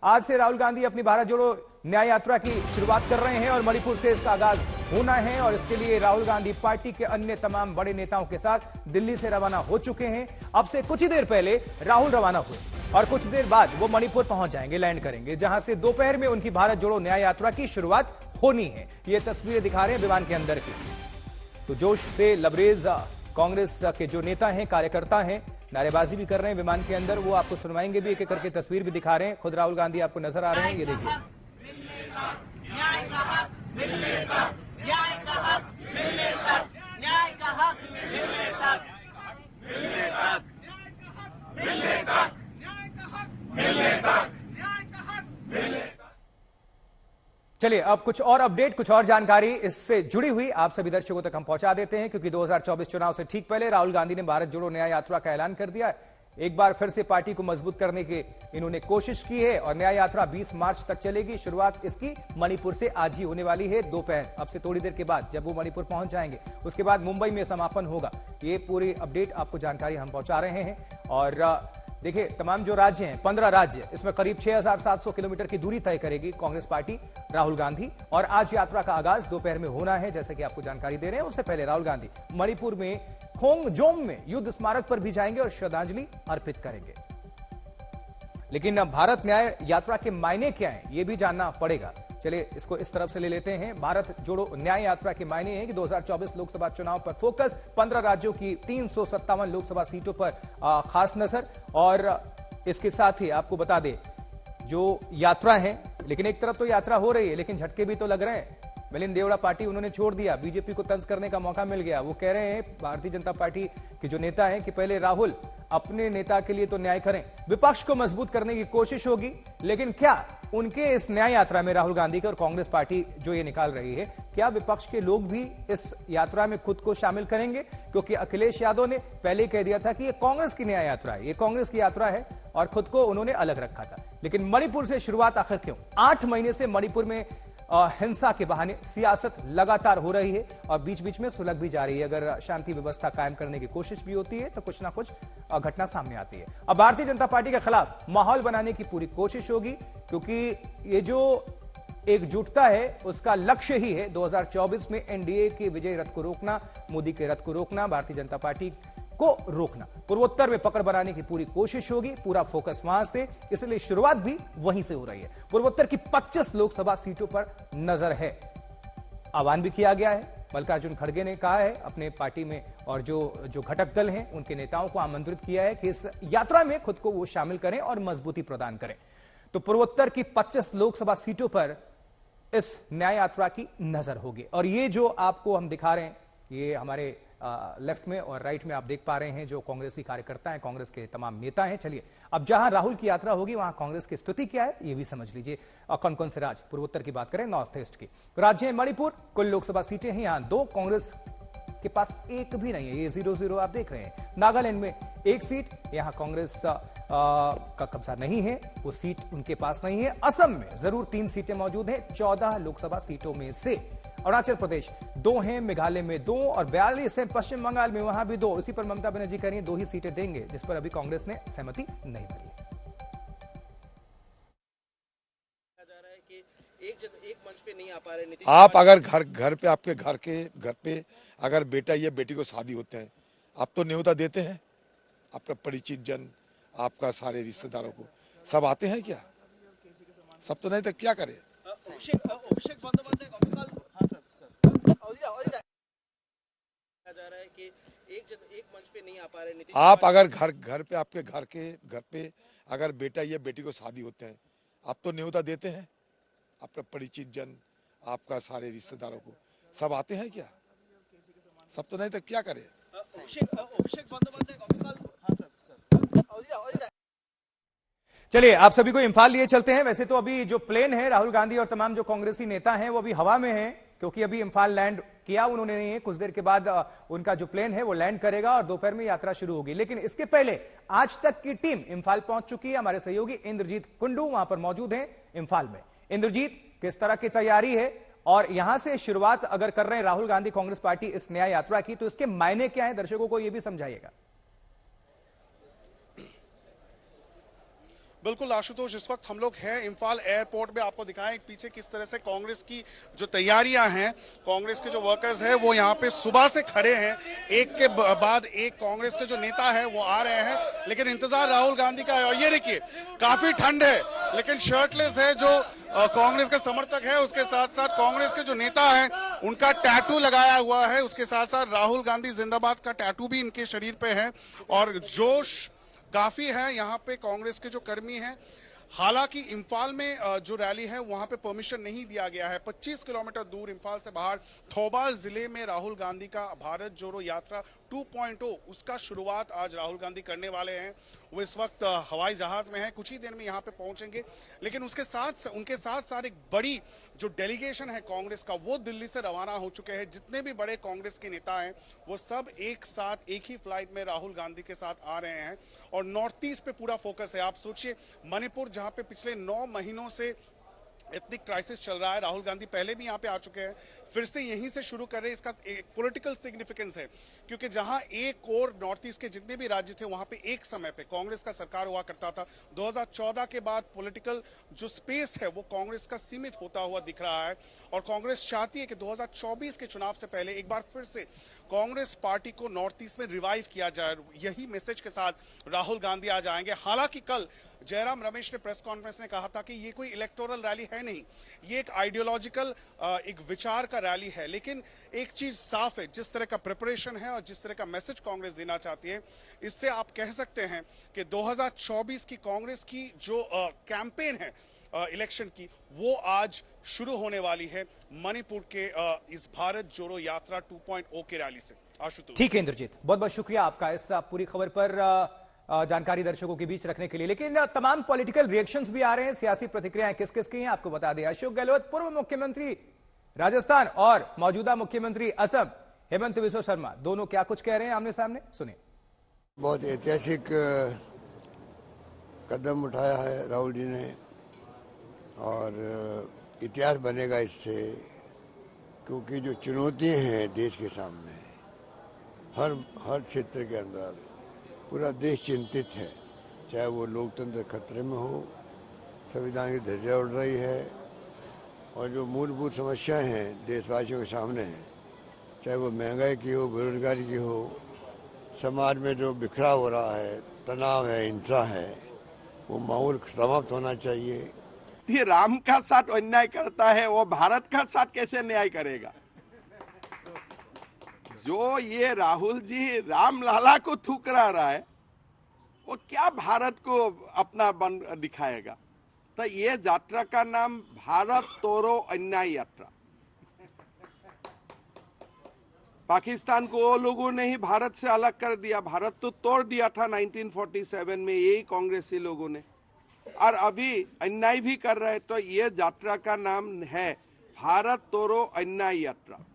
आज से राहुल गांधी अपनी भारत जोड़ो न्याय यात्रा की शुरुआत कर रहे हैं और मणिपुर से इसका आगाज होना है और इसके लिए राहुल गांधी पार्टी के अन्य तमाम बड़े नेताओं के साथ दिल्ली से रवाना हो चुके हैं। अब से कुछ ही देर पहले राहुल रवाना हुए और कुछ देर बाद वो मणिपुर पहुंच जाएंगे, लैंड करेंगे, जहां से दोपहर में उनकी भारत जोड़ो न्याय यात्रा की शुरुआत होनी है। ये तस्वीरें दिखा रहे हैं विमान के अंदर की। तो जोश से लबरेज कांग्रेस के जो नेता हैं, कार्यकर्ता हैं, नारेबाजी भी कर रहे हैं विमान के अंदर। वो आपको सुनवाएंगे भी, एक एक करके तस्वीर भी दिखा रहे हैं। खुद राहुल गांधी आपको नजर आ रहे हैं, ये देखिए। चलिए अब कुछ और अपडेट, कुछ और जानकारी इससे जुड़ी हुई आप सभी दर्शकों तक हम पहुंचा देते हैं, क्योंकि 2024 चुनाव से ठीक पहले राहुल गांधी ने भारत जोड़ो न्याय यात्रा का ऐलान कर दिया है। एक बार फिर से पार्टी को मजबूत करने की इन्होंने कोशिश की है और न्याय यात्रा 20 मार्च तक चलेगी। शुरुआत इसकी मणिपुर से आज ही होने वाली है, दोपहर अब से थोड़ी देर के बाद जब वो मणिपुर पहुंच जाएंगे। उसके बाद मुंबई में समापन होगा। ये पूरी अपडेट आपको जानकारी हम पहुंचा रहे हैं। और देखिए तमाम जो राज्य हैं, 15 राज्य, इसमें करीब 6700 किलोमीटर की दूरी तय करेगी कांग्रेस पार्टी, राहुल गांधी। और आज यात्रा का आगाज दोपहर में होना है, जैसे कि आपको जानकारी दे रहे हैं। उससे पहले राहुल गांधी मणिपुर में खोंगजोम में युद्ध स्मारक पर भी जाएंगे और श्रद्धांजलि अर्पित करेंगे। लेकिन भारत न्याय यात्रा के मायने क्या है, यह भी जानना पड़ेगा। चलिए इसको इस तरफ से ले लेते हैं। भारत जोड़ो न्याय यात्रा के मायने हैं कि 2024 लोकसभा चुनाव पर फोकस, 15 राज्यों की 357 लोकसभा सीटों पर खास नजर। और इसके साथ ही आपको बता दें जो यात्रा है, लेकिन एक तरफ तो यात्रा हो रही है, लेकिन झटके भी तो लग रहे हैं। मिलिंद देवड़ा पार्टी उन्होंने छोड़ दिया, बीजेपी को तंज करने का मौका मिल गया। वो कह रहे हैं भारतीय जनता पार्टी के जो नेता हैं कि पहले राहुल अपने नेता के लिए तो न्याय करें, विपक्ष को मजबूत करने की कोशिश होगी। लेकिन क्या उनके इस न्याय यात्रा में राहुल गांधी की और कांग्रेस पार्टी जो ये निकाल रही है, क्या विपक्ष के लोग भी इस यात्रा में खुद को शामिल करेंगे? क्योंकि अखिलेश यादव ने पहले कह दिया था कि ये कांग्रेस की न्याय यात्रा है, ये कांग्रेस की यात्रा है, और खुद को उन्होंने अलग रखा था। लेकिन मणिपुर से शुरुआत आखिर क्यों? 8 महीने से मणिपुर में हिंसा के बहाने सियासत लगातार हो रही है और बीच बीच में सुलग भी जा रही है। अगर शांति व्यवस्था कायम करने की कोशिश भी होती है तो कुछ ना कुछ घटना सामने आती है। अब भारतीय जनता पार्टी के खिलाफ माहौल बनाने की पूरी कोशिश होगी, क्योंकि ये जो एकजुटता है उसका लक्ष्य ही है 2024 में एनडीए के विजय रथ को रोकना, मोदी के रथ को रोकना, भारतीय जनता पार्टी को रोकना। पूर्वोत्तर में पकड़ बनाने की पूरी कोशिश होगी, पूरा फोकस वहां से, इसलिए शुरुआत भी वहीं से हो रही है। पूर्वोत्तर की 25 लोकसभा सीटों पर नजर है। आह्वान भी किया गया है, मल्लिकार्जुन खड़गे ने कहा है अपने पार्टी में और जो घटक दल हैं उनके नेताओं को आमंत्रित किया है कि इस यात्रा में खुद को वो शामिल करें और मजबूती प्रदान करें। तो पूर्वोत्तर की 25 लोकसभा सीटों पर इस न्याय यात्रा की नजर होगी। और ये जो आपको हम दिखा रहे हैं, ये हमारे लेफ्ट में और राइट में आप देख पा रहे हैं जो कांग्रेस की कार्यकर्ता हैं, कांग्रेस के तमाम नेता हैं। चलिए अब जहां राहुल की यात्रा होगी वहां कांग्रेस की स्थिति क्या है ये भी समझ लीजिए। कौन कौन से राज्य, पूर्वोत्तर की बात करें, नॉर्थ ईस्ट की राज्य है मणिपुर, कुल लोकसभा सीटें हैं यहां 2, कांग्रेस के पास एक भी नहीं है, ये 0-0 आप देख रहे हैं। नागालैंड में 1 सीट, यहां कांग्रेस का कब्जा नहीं है, वो सीट उनके पास नहीं है। असम में जरूर 3 सीटें मौजूद हैं 14 लोकसभा सीटों में से। अरुणाचल प्रदेश 2 हैं, मेघालय में 2 और 42 हैं, पश्चिम बंगाल में वहां भी 2। इसी पर ममता बनर्जी कह रही है 2 ही सीटें देंगे, जिस पर अभी कांग्रेस ने सहमति नहीं भरी। एक मंच पे नहीं आ पा रहे नीतीश। आप अगर घर पे आपके घर पे अगर बेटा या बेटी को शादी होते हैं, आप तो न्योता देते हैं, आपका परिचित जन, आपका सारे रिश्तेदारों को सब आते हैं क्या? सब तो नहीं, तो क्या करें? अभिषेक बंदोपाध्याय जा रहा है कि एक मंच पे नहीं आ पा रहे नीतीश। आप अगर घर पे आपके घर पे अगर बेटा या बेटी को शादी होते हैं, आप तो न्योता देते हैं, आपका परिचित जन, आपका सारे रिश्तेदारों को सब आते हैं क्या? सब तो नहीं, तो क्या करें? अभिषेक बंदोपाध्याय चलिए आप सभी को इंफाल लिए चलते हैं। वैसे तो अभी जो प्लेन है राहुल गांधी और तमाम जो कांग्रेसी नेता हैं वो अभी हवा में हैं, क्योंकि अभी इंफाल लैंड किया उन्होंने नहीं है। कुछ देर के बाद उनका जो प्लेन है वो लैंड करेगा और दोपहर में यात्रा शुरू होगी। लेकिन इसके पहले आज तक की टीम इंफाल पहुंच चुकी है। हमारे सहयोगी इंद्रजीत कुंडू वहां पर मौजूद हैं इंफाल में। इंद्रजीत, किस तरह की तैयारी है और यहां से शुरुआत अगर कर रहे हैं राहुल गांधी कांग्रेस पार्टी इस न्याय यात्रा की, तो इसके मायने क्या है, दर्शकों को यह भी समझाइएगा। बिल्कुल आशुतोष, इस वक्त हम लोग हैं इम्फाल एयरपोर्ट में। आपको दिखाएं पीछे किस तरह से कांग्रेस की जो तैयारियां हैं, कांग्रेस के जो वर्कर्स हैं वो यहाँ पे सुबह से खड़े हैं। एक के बाद एक कांग्रेस के जो नेता है वो आ रहे हैं, लेकिन इंतजार राहुल गांधी का है। और ये देखिए काफी ठंड है, लेकिन शर्टलेस है जो कांग्रेस के समर्थक है। उसके साथ साथ कांग्रेस के जो नेता है उनका टैटू लगाया हुआ है। उसके साथ साथ राहुल गांधी जिंदाबाद का टैटू भी इनके शरीर पे है। और जोश काफी है यहाँ पे कांग्रेस के जो कर्मी हैं। हालांकि इम्फाल में जो रैली है वहां पे परमिशन नहीं दिया गया है। 25 किलोमीटर दूर इम्फाल से बाहर थौबाल जिले में राहुल गांधी का भारत जोड़ो यात्रा 2.0 उसका शुरुआत आज राहुल गांधी करने वाले हैं। वो इस वक्त हवाई जहाज में है, कुछ ही देर में यहाँ पे पहुंचेंगे। लेकिन उसके साथ उनके साथ एक बड़ी जो डेलीगेशन है कांग्रेस का वो दिल्ली से रवाना हो चुके हैं। जितने भी बड़े कांग्रेस के नेता हैं वो सब एक साथ एक ही फ्लाइट में राहुल गांधी के साथ आ रहे हैं। और नॉर्थ ईस्ट पे पूरा फोकस है। आप सोचिए मणिपुर जहां पे पिछले 9 महीनों से एथनिक क्राइसिस चल रहा है, राहुल गांधी पहले भी यहाँ पे आ चुके हैं, फिर से यहीं से शुरू कर रहे हैं। इसका एक पॉलिटिकल सिग्निफिकेंस है, क्योंकि जहां एक और नॉर्थ ईस्ट के जितने भी राज्य थे वहां पे एक समय पे कांग्रेस का सरकार हुआ करता था। 2014 के बाद पॉलिटिकल जो स्पेस है वो कांग्रेस का सीमित होता हुआ दिख रहा है। और कांग्रेस चाहती है कि 2024 के चुनाव से पहले एक बार फिर से कांग्रेस पार्टी को नॉर्थ ईस्ट में रिवाइव किया जाए। यही मैसेज के साथ राहुल गांधी आ जाएंगे। हालांकि कल जयराम रमेश ने प्रेस कॉन्फ्रेंस में कहा था कि ये कोई इलेक्टोरल रैली है नहीं, ये एक आइडियोलॉजिकल एक विचार का रैली है। लेकिन एक चीज साफ है, जिस तरह का प्रिपरेशन है और जिस तरह का मैसेज कांग्रेस देना चाहती है, इससे आप कह सकते हैं कि 2024 की कांग्रेस की जो कैंपेन है इलेक्शन की, वो आज शुरू होने वाली है मणिपुर के इस भारत जोड़ो यात्रा 2.0 के रैली से। आशुतोष। ठीक है इंद्रजीत, बहुत बहुत शुक्रिया आपका इस पूरी खबर पर जानकारी दर्शकों के बीच रखने के लिए। लेकिन तमाम पॉलिटिकल रिएक्शंस भी आ रहे हैं, सियासी प्रतिक्रियाएं किस किस की हैं आपको बता दें। अशोक गहलोत पूर्व मुख्यमंत्री राजस्थान और मौजूदा मुख्यमंत्री असम हेमंत बिस्वा शर्मा दोनों क्या कुछ कह रहे हैं आमने सामने, सुनिए। बहुत ऐतिहासिक कदम उठाया है राहुल जी ने और इतिहास बनेगा इससे, क्योंकि जो चुनौतियां हैं देश के सामने हर क्षेत्र के अंदर पूरा देश चिंतित है। चाहे वो लोकतंत्र खतरे में हो, संविधान की धज्जियां उड़ रही है और जो मूलभूत समस्याएं हैं देशवासियों के सामने हैं, चाहे वो महंगाई की हो, बेरोजगारी की हो, समाज में जो बिखराव हो रहा है, तनाव है, हिंसा है, वो माहौल समाप्त होना चाहिए। ये राम का साथ अन्याय करता है, वो भारत का साथ कैसे न्याय करेगा? जो ये राहुल जी रामलाला को ठुकरा रहा है, वो क्या भारत को अपना बन दिखाएगा? तो ये यात्रा का नाम भारत तोड़ो अन्याय यात्रा। पाकिस्तान को वो लोगों ने ही भारत से अलग कर दिया, भारत तो तोड़ दिया था 1947 में यही कांग्रेसी लोगों ने, और अभी अन्याय भी कर रहे। तो ये यात्रा का नाम है भारत तोड़ो अन्याय यात्रा।